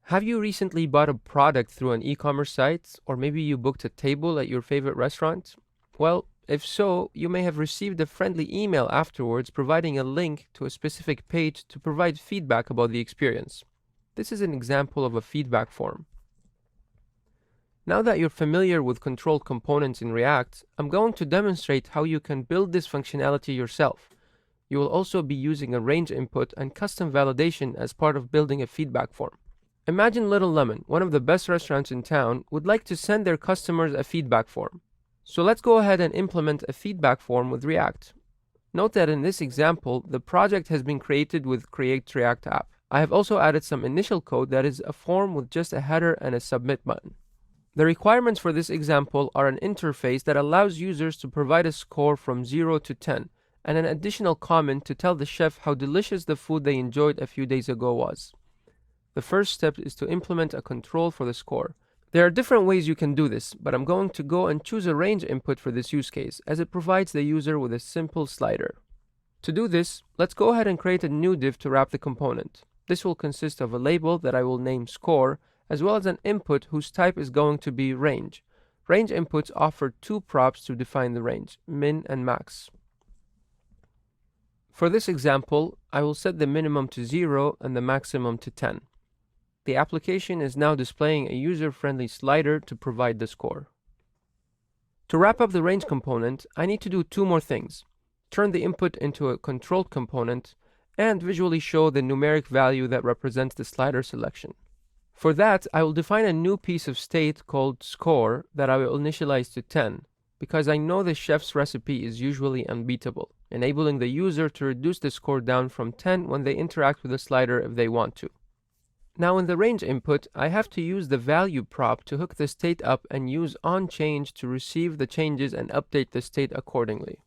Have you recently bought a product through an e-commerce site, or maybe you booked a table at your favorite restaurant? Well, if so, you may have received a friendly email afterwards providing a link to a specific page to provide feedback about the experience. This is an example of a feedback form. Now that you're familiar with controlled components in React, I'm going to demonstrate how you can build this functionality yourself. You will also be using a range input and custom validation as part of building a feedback form. Imagine Little Lemon, one of the best restaurants in town, would like to send their customers a feedback form. So let's go ahead and implement a feedback form with React. Note that in this example, the project has been created with Create React App. I have also added some initial code that is a form with just a header and a submit button. The requirements for this example are an interface that allows users to provide a score from 0 to 10, and an additional comment to tell the chef how delicious the food they enjoyed a few days ago was. The first step is to implement a control for the score. There are different ways you can do this, but I'm going to go and choose a range input for this use case, as it provides the user with a simple slider. To do this, let's go ahead and create a new div to wrap the component. This will consist of a label that I will name score, as well as an input whose type is going to be range. Range inputs offer two props to define the range, min and max. For this example, I will set the minimum to 0 and the maximum to 10. The application is now displaying a user-friendly slider to provide the score. To wrap up the range component, I need to do two more things: turn the input into a controlled component, and visually show the numeric value that represents the slider selection. For that, I will define a new piece of state called score that I will initialize to 10, because I know the chef's recipe is usually unbeatable, enabling the user to reduce the score down from 10 when they interact with the slider if they want to. Now in the range input, I have to use the value prop to hook the state up and use onChange to receive the changes and update the state accordingly.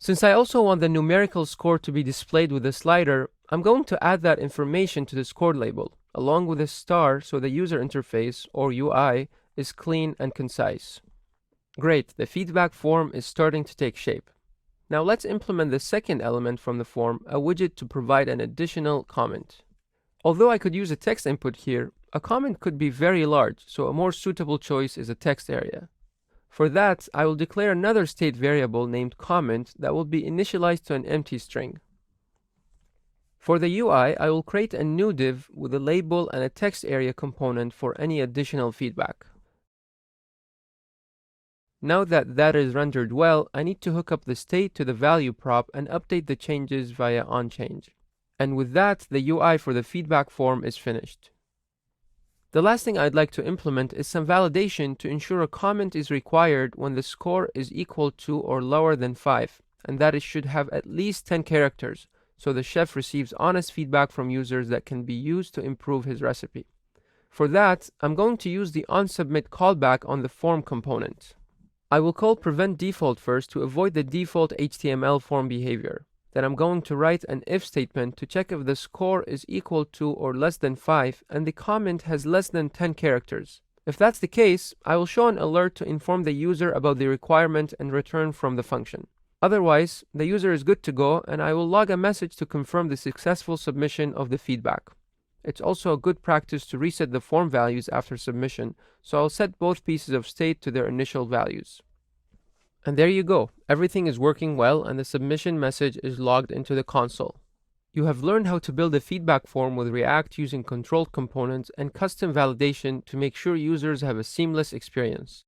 Since I also want the numerical score to be displayed with the slider, I'm going to add that information to the score label, along with a star so the user interface, or UI, is clean and concise. Great, the feedback form is starting to take shape. Now let's implement the second element from the form, a widget to provide an additional comment. Although I could use a text input here, a comment could be very large, so a more suitable choice is a text area. For that, I will declare another state variable named comment that will be initialized to an empty string. For the UI, I will create a new div with a label and a text area component for any additional feedback. Now that is rendered well, I need to hook up the state to the value prop and update the changes via onChange. And with that, the UI for the feedback form is finished. The last thing I'd like to implement is some validation to ensure a comment is required when the score is equal to or lower than 5, and that it should have at least 10 characters, so the chef receives honest feedback from users that can be used to improve his recipe. For that, I'm going to use the onSubmit callback on the form component. I will call preventDefault first to avoid the default HTML form behavior. Then I'm going to write an if statement to check if the score is equal to or less than 5 and the comment has less than 10 characters. If that's the case, I will show an alert to inform the user about the requirement and return from the function. Otherwise, the user is good to go and I will log a message to confirm the successful submission of the feedback. It's also a good practice to reset the form values after submission, so I'll set both pieces of state to their initial values. And there you go, everything is working well and the submission message is logged into the console. You have learned how to build a feedback form with React using controlled components and custom validation to make sure users have a seamless experience.